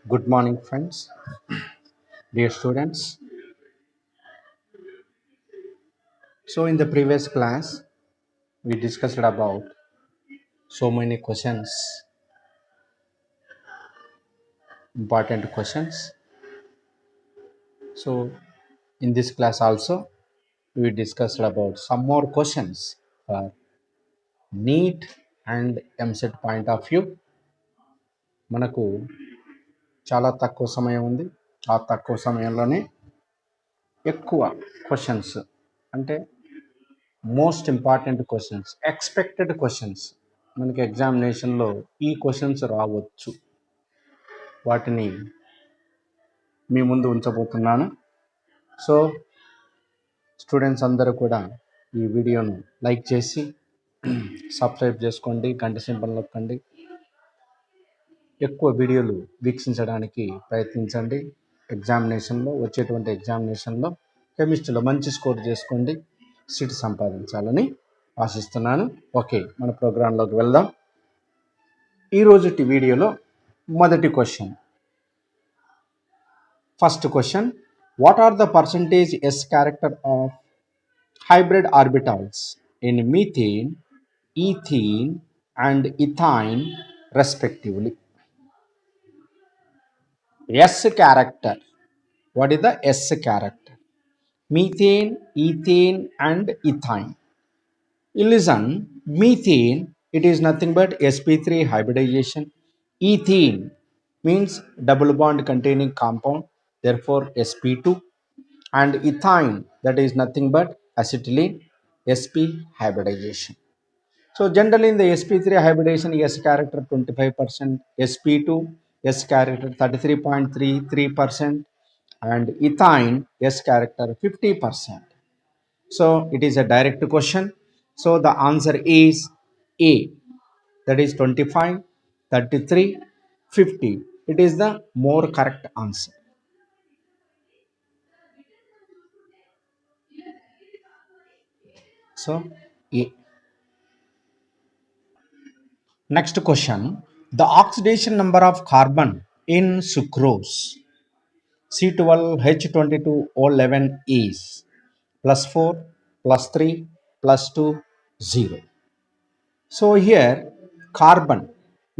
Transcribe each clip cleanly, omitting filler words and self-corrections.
Good morning, friends, dear students. So, in the previous class, we discussed about so many questions, important questions. So, in this class also, we discussed about some more questions for NEET and MSET point of view. మనకు చాలా తక్కువ సమయం ఉంది. ఆ తక్కువ సమయంలోనే ఎక్కువ questions అంటే most important questions, expected questions మనకి ఎగ్జామినేషన్లో ఈ క్వశ్చన్స్ రావచ్చు. వాటిని మీ ముందు ఉంచబోతున్నాను. సో స్టూడెంట్స్ అందరూ కూడా ఈ వీడియోను లైక్ చేసి సబ్స్క్రైబ్ చేసుకోండి, గంట సింబల్ నొక్కండి, ఎక్కువ వీడియోలు వీక్షించడానికి ప్రయత్నించండి. వచ్చేటువంటి ఎగ్జామినేషన్లో కెమిస్ట్రీలో మంచి స్కోర్ చేసుకోండి, సీట్ సంపాదించాలని ఆశిస్తున్నాను. ఓకే, మన ప్రోగ్రాంలోకి వెళ్దాం. ఈరోజుటి వీడియోలో మొదటి question. First question, what are the percentage S character of hybrid orbitals in methane, ethene and ethine respectively? S character. What is the S character? Methane, ethane and ethine. Listen, methane, it is nothing but sp3 hybridization. Ethene means double bond containing compound, therefore sp2. And ethine, that is nothing but acetylene, sp hybridization. So generally in the sp3 hybridization, s character 25%, sp2 s character 33.33%, and ethine s character 50%. So it is a direct question. So the answer is A, that is 25, 33, 50. It is the more correct answer. So A. Next question, the oxidation number of carbon in sucrose C12H22O11 is +4, +3, +2, 0. So here carbon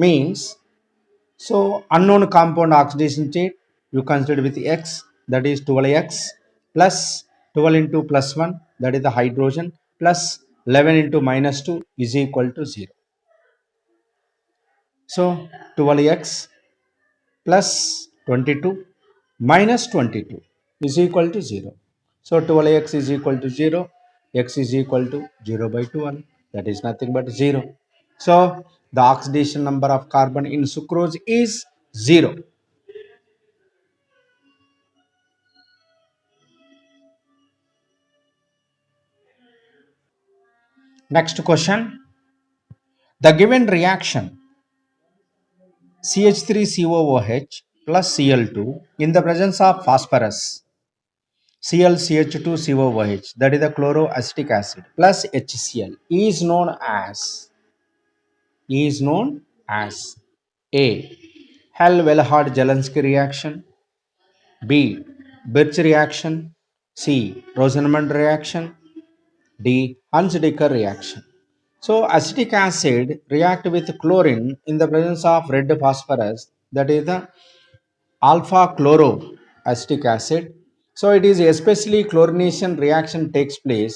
means, so unknown compound oxidation state you consider with X, that is 12X, plus 12 into +1, that is the hydrogen, plus 11 into -2 is equal to 0. So 12X plus 22 minus 22 is equal to 0. So 12X is equal to 0, X is equal to 0 by 12, that is nothing but 0. So the oxidation number of carbon in sucrose is 0. Next question, the given reaction CH3COOH plus Cl2 in the presence of phosphorus ClCH2COOH, that is the chloroacetic acid, plus HCl is known as A, Hell-Wellhard-Jelensky reaction, B, Birch reaction, C, Rosenmund reaction, D, Hunsdiker reaction. So acetic acid react with chlorine in the presence of red phosphorus, that is the alpha chloroacetic acid. So it is especially chlorination reaction takes place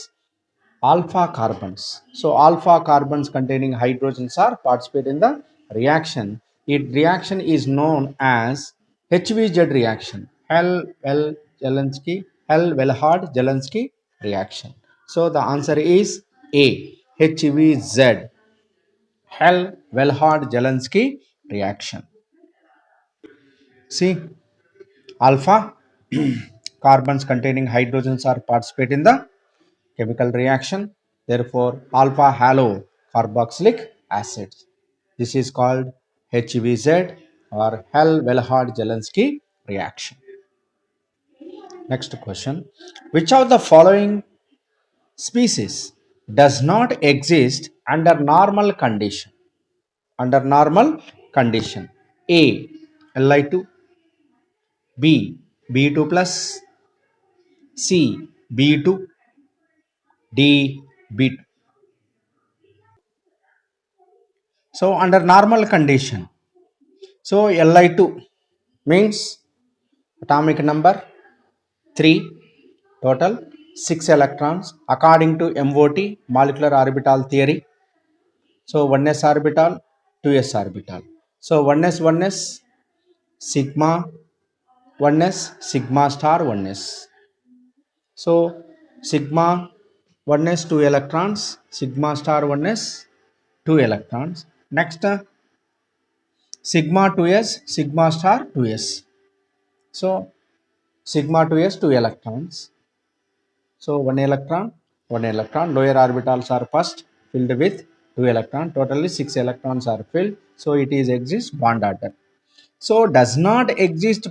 alpha carbons. So alpha carbons containing hydrogens are participate in the reaction. Its reaction is known as HVZ reaction, Hell-Wellhard-Jelensky reaction. So the answer is A, HVZ, Hell-Wellhard-Jelensky reaction. See, alpha carbons containing hydrogens are participate in the chemical reaction, therefore alpha halo carboxylic acid. This is called HVZ or Hell-Wellhard-Jelensky reaction. Next question, which of the following species does not exist under normal condition? A, Li2, B, B2 plus, C, B2, D, B2. So under normal condition, so Li2 means atomic number 3, total 6 electrons according to MOT, molecular orbital theory. So 1s orbital, 2s orbital. So 1s sigma 1s sigma star 1s. So sigma 1s 2 electrons, sigma star 1s 2 electrons. Next sigma 2s sigma star 2s. So sigma 2s 2 electrons. So one electron. Lower orbitals are first filled with 2 electrons. Totally 6 electrons are filled. So it is exists bond order. So does not exist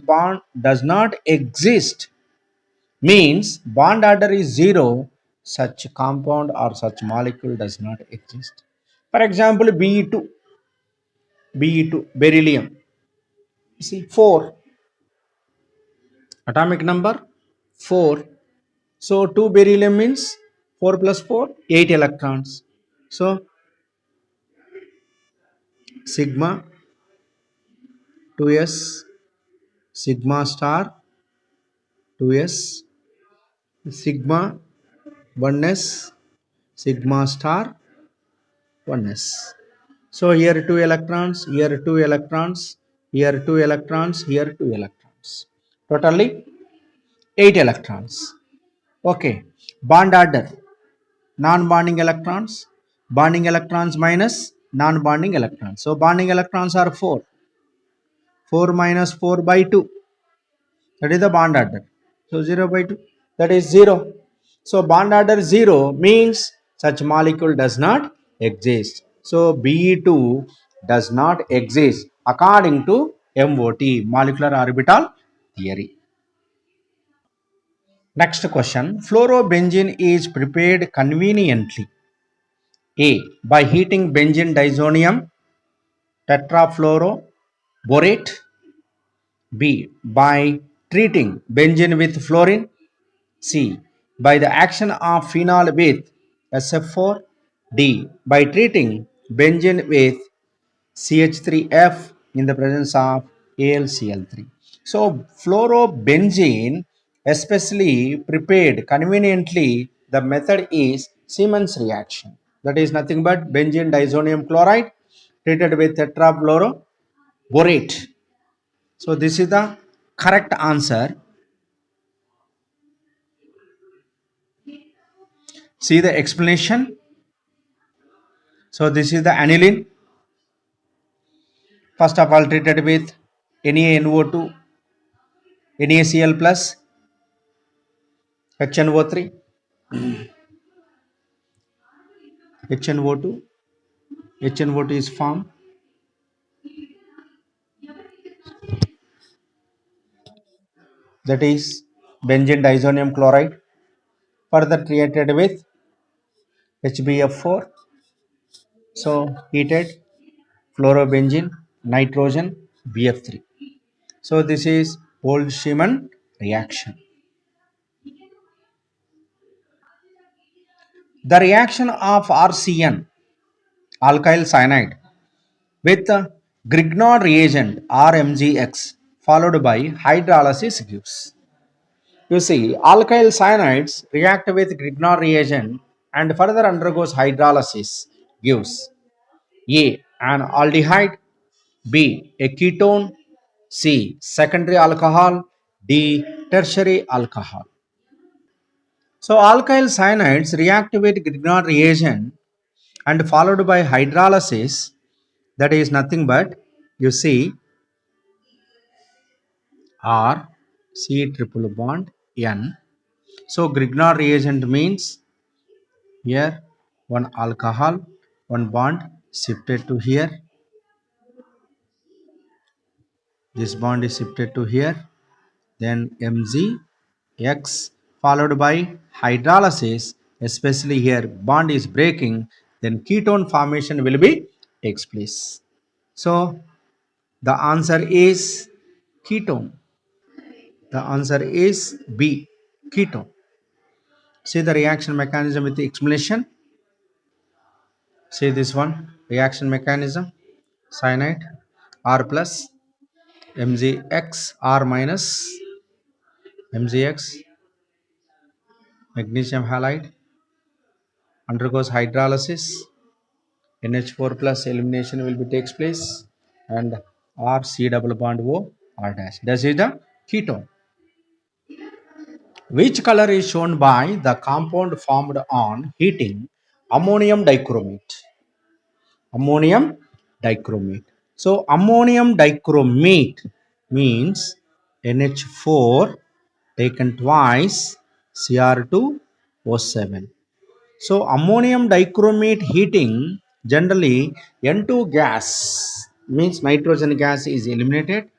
means bond order is zero. Such compound or such molecule does not exist. For example, Be2 beryllium. You see 4 atomic number 4. So 2 beryllium means 4 plus 4 8 electrons. So sigma 2s sigma star 2s sigma 1s sigma star 1s. So here 2 electrons, here 2 electrons, here 2 electrons, here 2 electrons. Totally 8 electrons. Okay. Bond order. Non-bonding electrons minus non-bonding electrons. So bonding electrons are 4. 4 minus 4 by 2. That is the bond order. So 0 by 2. That is 0. So bond order 0 means such molecule does not exist. So Be2 does not exist according to MOT, molecular orbital theory. Next question. Fluorobenzene is prepared conveniently. A. By heating benzene disonium tetrafluoroborate. B. By treating benzene with fluorine. C. By the action of phenol with SF4. D. By treating benzene with CH3F in the presence of AlCl3. So fluorobenzene, especially prepared conveniently, the method is Siemens reaction. That is nothing but benzene disonium chloride treated with tetrafluoroborate. So this is the correct answer. See the explanation. So this is the aniline. First of all, treated with NaNO2, NaCl plus HNO3, HNO2, HNO2 is formed. That is benzene disonium chloride. Further treated with HBF4. So heated fluorobenzene, nitrogen, BF3. So this is Boltzmann reaction. The reaction of RCN, alkyl cyanide, with Grignard reagent RMGX followed by hydrolysis gives. You see, alkyl cyanides react with Grignard reagent and further undergoes hydrolysis gives A. An aldehyde, B. A ketone, C. Secondary alcohol, D. Tertiary alcohol. So alkyl cyanides react with Grignard reagent and followed by hydrolysis. That is nothing but, you see, R C triple bond N. So Grignard reagent means here one alcohol, one bond shifted to here. This bond is shifted to here. Then MgX followed by hydrolysis, especially here bond is breaking. Then ketone formation will be takes place. So the answer is ketone. The answer is B, ketone. See the reaction mechanism with the explanation. See this one, reaction mechanism, cyanide, R plus, MgX, R minus, MgX, magnesium halide, undergoes hydrolysis, NH4 plus elimination will be takes place, and R C double bond O R dash. This is the ketone. Which color is shown by the compound formed on heating ammonium dichromate? Ammonium dichromate. So ammonium dichromate means NH4 taken twice, Cr2O7. So ammonium dichromate heating, generally N2 gas means nitrogen gas is eliminated.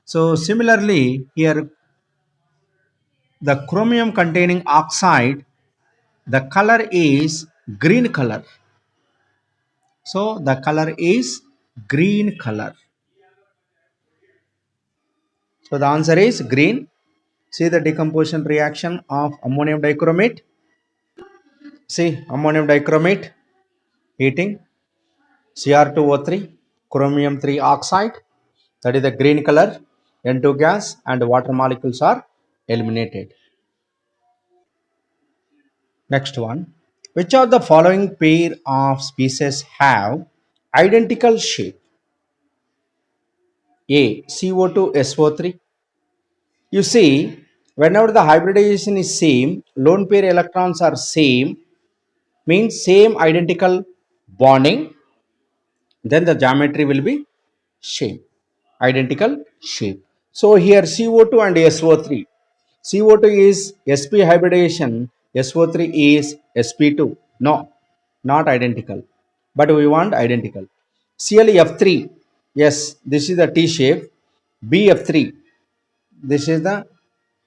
So similarly here the chromium containing oxide, the color is green color. So the color is green color. So the answer is green. See the decomposition reaction of ammonium dichromate. See ammonium dichromate heating, Cr2O3, chromium 3 oxide, that is the green color, N2 gas, and water molecules are eliminated. Next one, which of the following pair of species have identical shape? A, CO2 SO3. You see, whenever the hybridization is same, lone pair electrons are same, means same identical bonding, then the geometry will be shape, identical shape. So here CO2 and SO3. CO2 is sp hybridization, SO3 is sp2. No, not identical, but we want identical. ClF3, yes, this is the T shape. BF3, this is the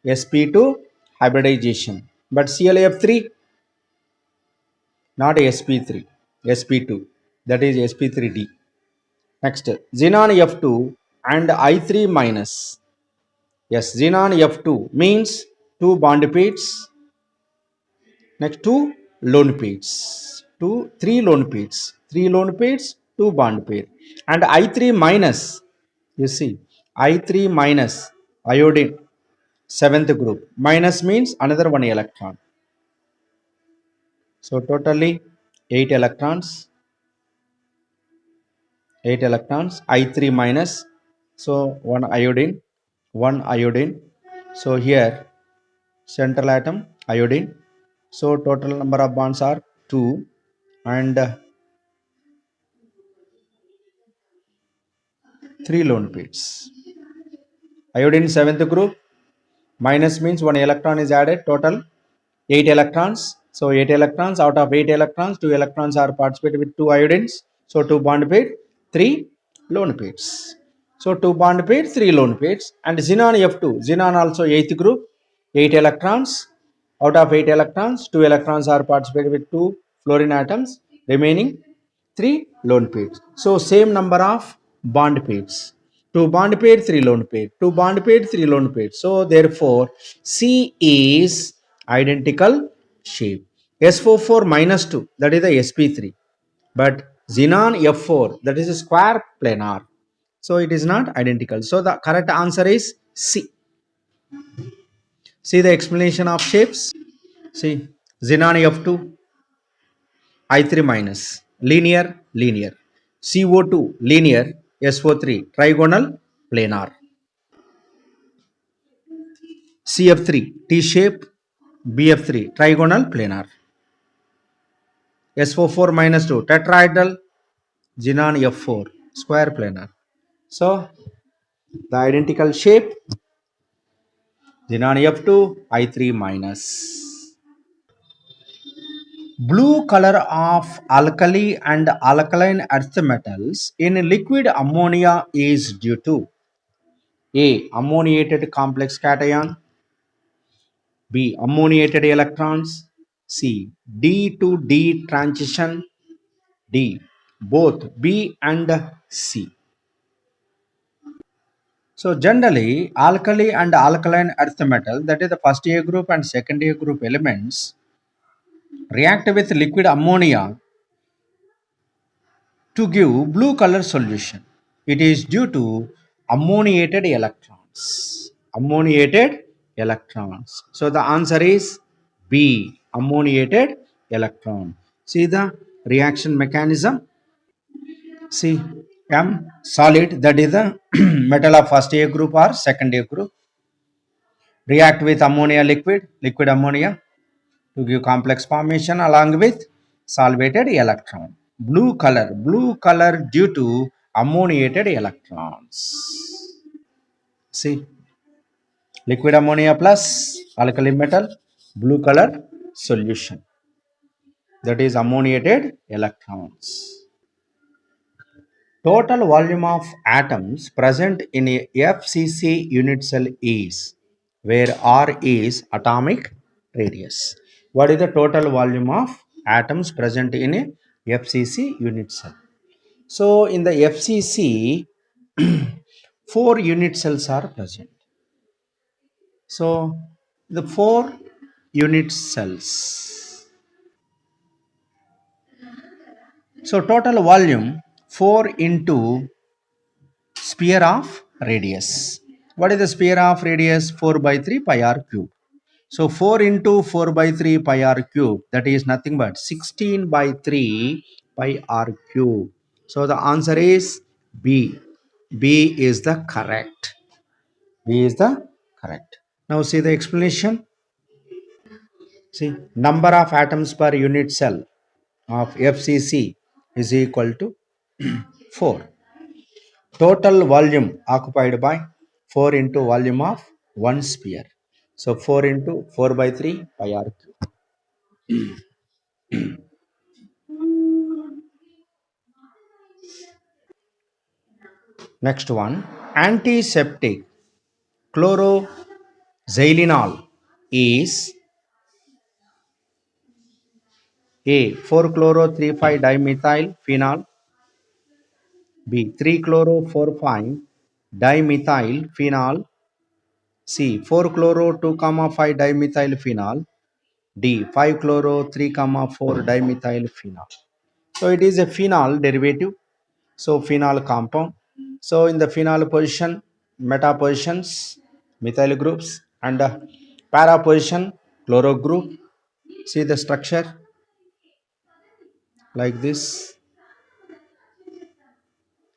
sp2 hybridization, but ClF3 not sp3, sp2, that is sp3d. Next, xenon F2 and I3 minus. Yes, xenon F2 means two bond pairs. Next, two lone pairs. Three lone pairs. Three lone pairs, two bond pair. And I3 minus, you see, I3 minus iodine, seventh group. Minus means another one electron. So totally 8 electrons. 8 electrons, I3 minus, so one iodine. So here central atom iodine. So total number of bonds are 2, and 3 lone pairs. Iodine seventh group, minus means one electron is added, total 8 electrons. So 8 electrons, out of 8 electrons, 2 electrons are participated with 2 iodines. So 2 bond pair, 3 lone pairs. So 2 bond pair, 3 lone pairs. And xenon F2, xenon also 8th group, 8 electrons. Out of 8 electrons, 2 electrons are participated with 2 fluorine atoms, remaining 3 lone pairs. So same number of bond pairs. 2 bond pair, 3 lone pair. 2 bond pair, 3 lone pair. So therefore C is identical shape. S44 minus 2, that is the sp3. But xenon F4, that is a square planar. So it is not identical. So the correct answer is C. See the explanation of shapes. See, xenon F2, I3 minus, linear, linear. CO2, linear. SO3, trigonal, planar. CF3, T shape. BF3, trigonal, planar. SO4 minus 2, tetrahedral. Xenon F4, square planar. So the identical shape, xenon F2, I3 minus. Blue color of alkali and alkaline earth metals in liquid ammonia is due to A, ammoniated complex cation, B, ammoniated electrons, C, D to D transition, D, both B and C. So generally alkali and alkaline earth metal, that is the first A group and second A group elements, react with liquid ammonia to give blue color solution. It is due to ammoniated electrons. Ammoniated electrons. So the answer is B, ammoniated electron. See the reaction mechanism. See, M solid, that is the metal of first A group or second A group, react with ammonia liquid ammonia to give complex formation along with solvated electron. Blue color due to ammoniated electrons. See, liquid ammonia plus alkali metal, blue color solution, that is ammoniated electrons. Total volume of atoms present in a FCC unit cell is, where R is atomic radius. What is the total volume of atoms present in a FCC unit cell? So in the FCC, 4 unit cells are present. So the 4 unit cells. So total volume 4 into sphere of radius. What is the sphere of radius? 4 by 3 pi r cube. So 4 into 4 by 3 pi r cube, that is nothing but 16 by 3 pi r cube. So the answer is B. B is the correct. B is the correct. Now see the explanation. See, number of atoms per unit cell of FCC is equal to 4. Total volume occupied by 4 into volume of one sphere. So 4 into 4 by 3 pi r cube. Next one, antiseptic chloroxylenol is A, 4-chloro 3,5-dimethyl phenol, B, 3-chloro 4,5-dimethyl phenol, C, 4-chloro 2,5-dimethyl phenol, D, 5-chloro 3,4-dimethyl phenol. So it is a phenol derivative. So phenol compound. So in the phenol position, meta positions, methyl groups, and para position, chloro group. See the structure like this.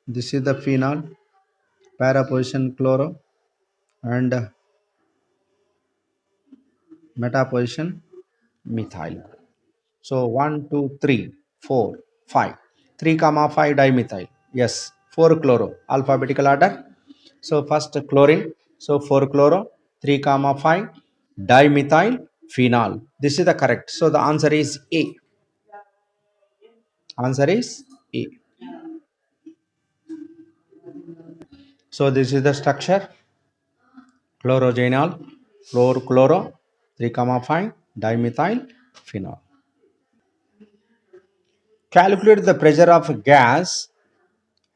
This is the phenol, para position chloro, and meta position methyl. So 1, 2, 3, 4, 5. 3, 5 dimethyl. Yes, 4 chloro. Alphabetical order. So first chlorine. So 4 chloro, 3, 5 dimethyl phenol. This is the correct. So the answer is A. Answer is A. So this is the structure. Chlorogenol, chloro, 3, 5 dimethyl phenol. Calculate the pressure of gas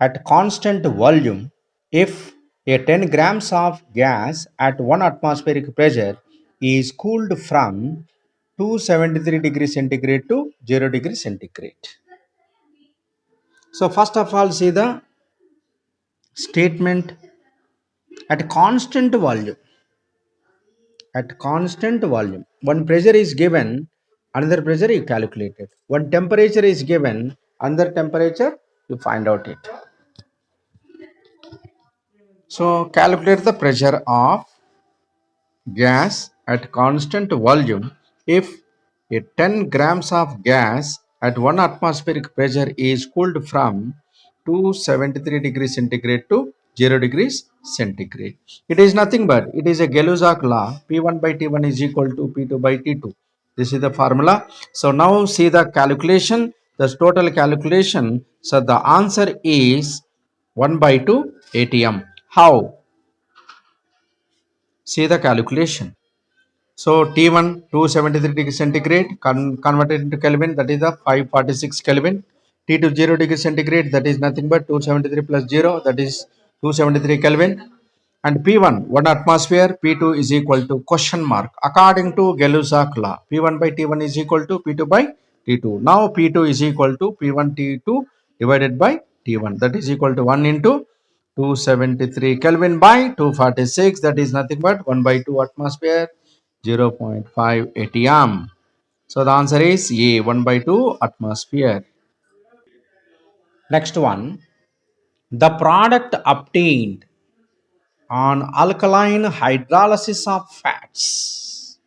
at constant volume if a 10 grams of gas at 1 atmospheric pressure is cooled from 273 degrees centigrade to 0 degrees centigrade. So first of all, see the statement. At constant volume. At constant volume, one pressure is given, another pressure is calculated. One temperature is given, another temperature you find out it. So calculate the pressure of gas at constant volume if a 10 grams of gas at 1 atmospheric pressure is cooled from 273 degrees centigrade to 0 degrees centigrade. It is nothing but it is a Gay-Lussac law. P1 by T1 is equal to P2 by T2. This is the formula. So now see the calculation, the total calculation. So the answer is 1 by 2 atm. How? See the calculation. So T1 273 degree centigrade converted into Kelvin, that is the 546 Kelvin. T2 0 degree centigrade, that is nothing but 273 plus 0, that is 273 Kelvin. And P1, 1 atmosphere, P2 is equal to question mark. According to Gay-Lussac law, P1 by T1 is equal to P2 by T2. Now P2 is equal to P1 T2 divided by T1. That is equal to 1 into 273 Kelvin by 246. That is nothing but 1 by 2 atmosphere, 0.5 atm. So the answer is A, 1 by 2 atmosphere. Next one, the product obtained on alkaline hydrolysis of fats.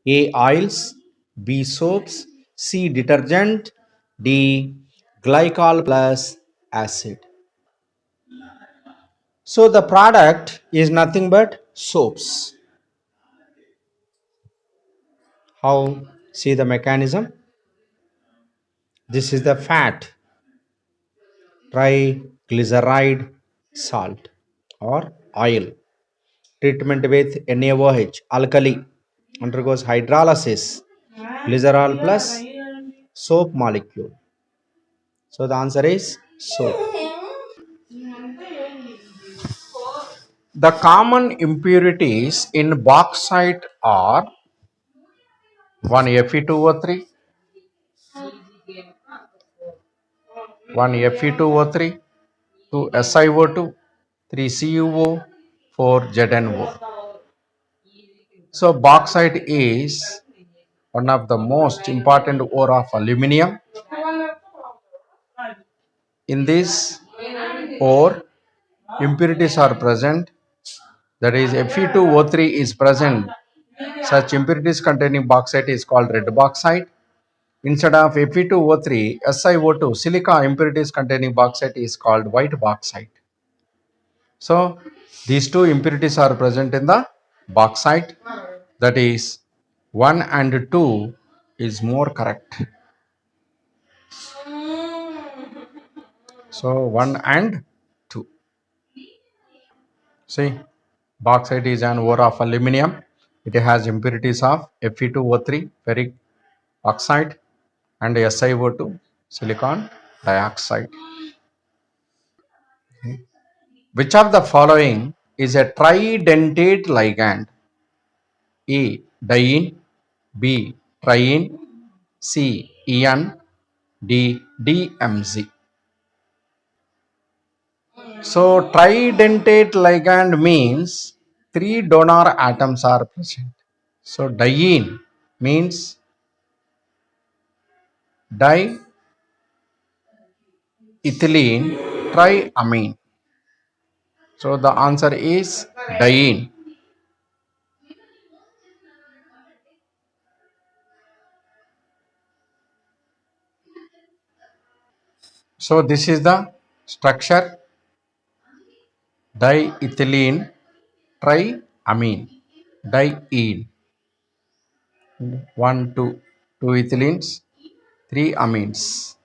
A. Oils, B. Soaps, C. Detergent, D. Glycol plus acid. So the product is nothing but soaps. How? See the mechanism. This is the fat, triglyceride salt or oil. Treatment with NaOH, alkali, undergoes hydrolysis, glycerol plus soap molecule. So the answer is soap. The common impurities in bauxite are 1 Fe2O3, 1 Fe2O3, 2 SiO2, 3 CuO, 4 ZnO. So bauxite is one of the most important ore of aluminum. In this ore, impurities are present, that is Fe2O3 is present. Such impurities containing bauxite is called red bauxite. Instead of Fe2O3, SiO2, silica impurities containing bauxite is called white bauxite. So these two impurities are present in the bauxite, that is 1 and 2 is more correct. So 1 and 2. See, bauxite is an ore of aluminum. It has impurities of Fe2O3, ferric oxide, and SiO2, silicon dioxide. Which of the following is a tridentate ligand? A. Diene, B. Triene, C. En, D. DMZ. So tridentate ligand means 3 donor atoms are present. So diene means diethylene triamine. So the answer is diene. So this is the structure, diethylene triamine, diene. 1, 2, 2 ethylenes, 3 amines.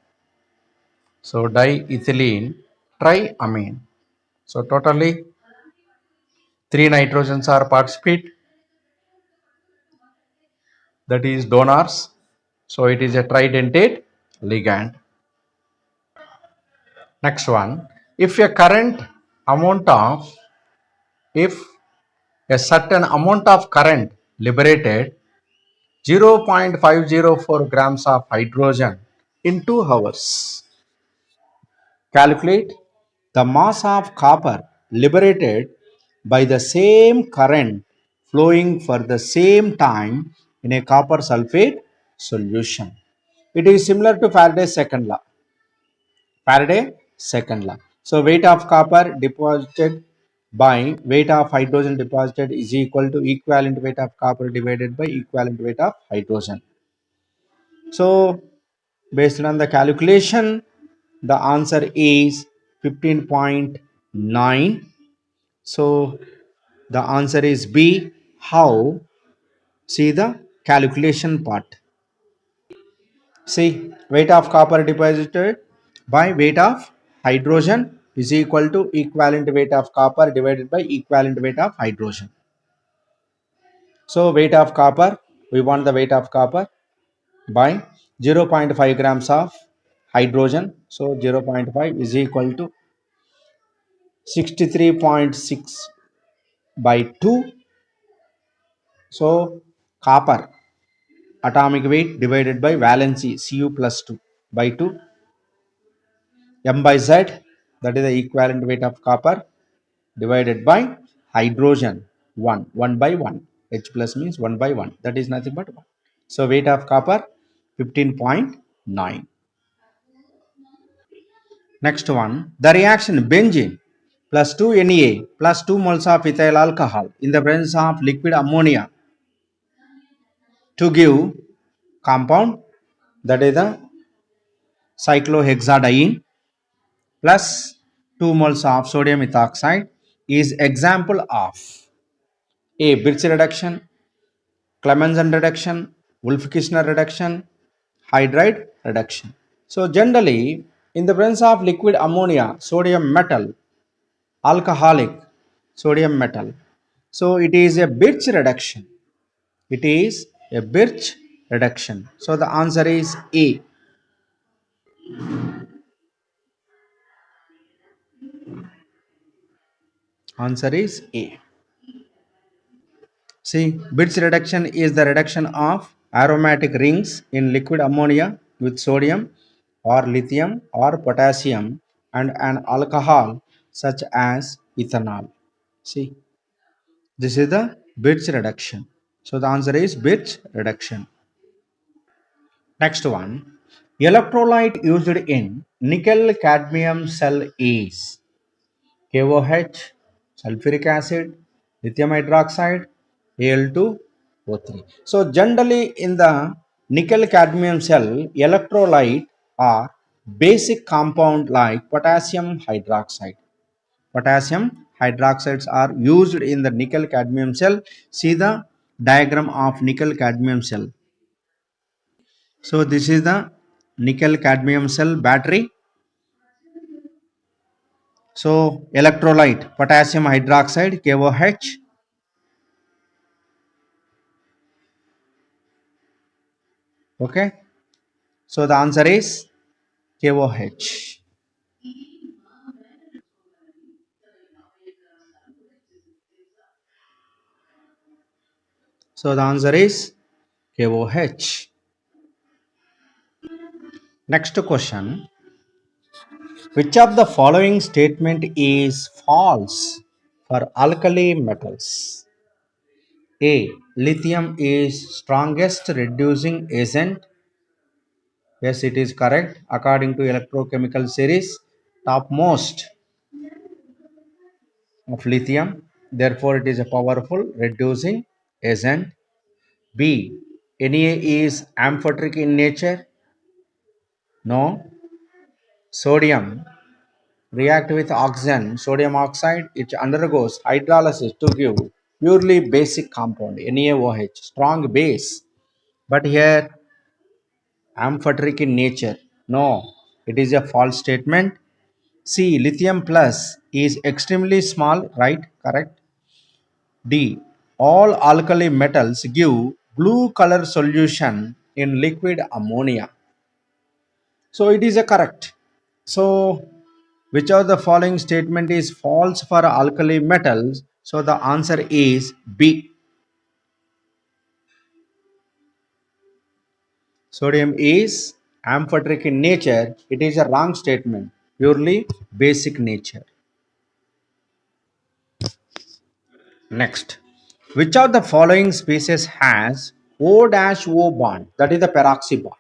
So diethylene triamine. So totally 3 nitrogens are participate, that is donors. So it is a tridentate ligand. Next one, if a current amount of, if a certain amount of current liberated 0.504 grams of hydrogen in 2 hours. Calculate the mass of copper liberated by the same current flowing for the same time in a copper sulfate solution. It is similar to Faraday's second law. Faraday second law. So weight of copper deposited by weight of hydrogen deposited is equal to equivalent weight of copper divided by equivalent weight of hydrogen. So based on the calculation, the answer is 15.9. So the answer is B. How? See the calculation part. See, weight of copper deposited by weight of hydrogen is equal to equivalent weight of copper divided by equivalent weight of hydrogen. So weight of copper, we want the weight of copper by 0.5 grams of hydrogen. So 0.5 is equal to 63.6 by 2. So copper atomic weight divided by valency Cu plus 2 by 2. M by Z, that is the equivalent weight of copper, divided by hydrogen 1 by 1. H plus means 1 by 1, that is nothing but 1. So weight of copper 15.9. Next one, the reaction benzene plus 2 Na plus 2 moles of ethyl alcohol in the presence of liquid ammonia to give compound, that is the cyclohexadiene, plus 2 moles of sodium ethoxide is example of A. Birch reduction, Clemmensen reduction, Wolff-Kishner reduction, hydride reduction. So generally, in the presence of liquid ammonia, sodium metal, alcoholic sodium metal, so it is a Birch reduction. It is a Birch reduction. So the answer is A. Answer is A. See, Birch reduction is the reduction of aromatic rings in liquid ammonia with sodium or lithium or potassium and an alcohol such as ethanol. See, this is the Birch reduction. So the answer is Birch reduction. Next one, electrolyte used in nickel cadmium cell is KOH, sulfuric acid, lithium hydroxide, Al2O3. So generally in the nickel cadmium cell, electrolyte are basic compound like potassium hydroxide. Potassium hydroxides are used in the nickel cadmium cell. See the diagram of nickel cadmium cell. So this is the nickel cadmium cell battery. So electrolyte potassium hydroxide KOH. Okay. So the answer is KOH. So the answer is KOH. Next question. Which of the following statement is false for alkali metals? A. Lithium is strongest reducing agent. Yes, it is correct. According to electrochemical series, topmost of lithium. Therefore, it is a powerful reducing agent. B. Na is amphoteric in nature. No. Sodium react with oxygen, sodium oxide, it undergoes hydrolysis to give purely basic compound, NaOH, strong base. But here, amphoteric in nature. No, it is a false statement. C. Lithium plus is extremely small, right? Correct. D. All alkali metals give blue color solution in liquid ammonia. So it is a correct. So which of the following statement is false for alkali metals? So the answer is B. Sodium is amphoteric in nature. It is a wrong statement. Purely basic nature. Next. Which of the following species has O-O bond? That is the peroxy bond.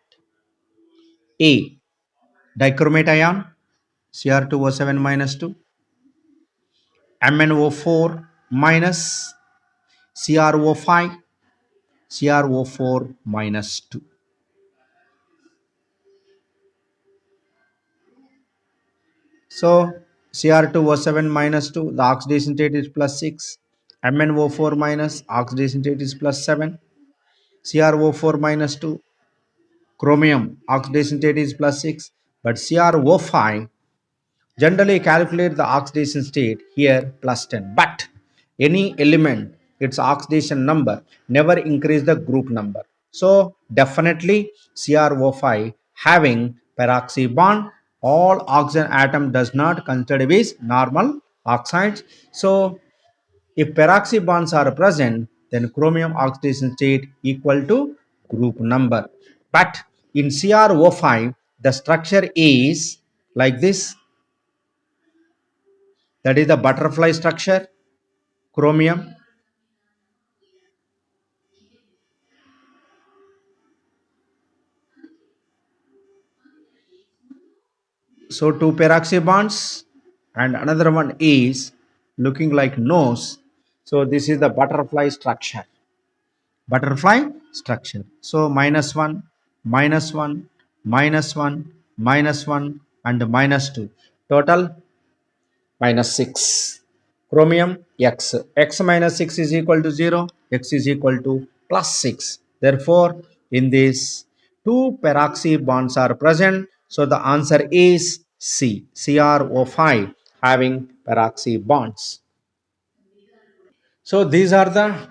A. Dichromate ion Cr2O7 minus 2. MnO4 minus CrO5 CrO4 minus 2. So Cr2O7 minus 2, the oxidation state is plus 6. MnO4 minus, oxidation state is plus 7. CrO4 minus 2, chromium, oxidation state is plus 6. But CrO5, generally calculate the oxidation state here plus 10. But any element, its oxidation number never increase the group number. So definitely CrO5 having peroxy bond, all oxygen atom does not consider as normal oxides. So If peroxy bonds are present, then chromium oxidation state equal to group number. But in CrO5, the structure is like this. That is the butterfly structure, chromium. So two peroxy bonds and another one is looking like nose. So this is the butterfly structure. Butterfly structure. So minus 1, minus 1, minus 1, minus 1 and minus 2. Total minus 6. Chromium X. X minus 6 is equal to 0. X is equal to plus 6. Therefore, in this, two peroxy bonds are present. So the answer is C. CrO5 having peroxy bonds. So these are the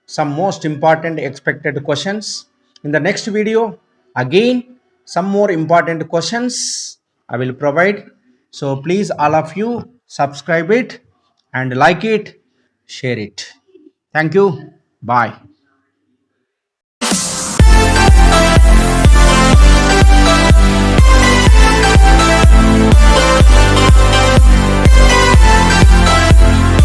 some most important expected questions. In the next video, again, some more important questions I will provide. So please, all of you, subscribe it and like it, share it. Thank you. Bye.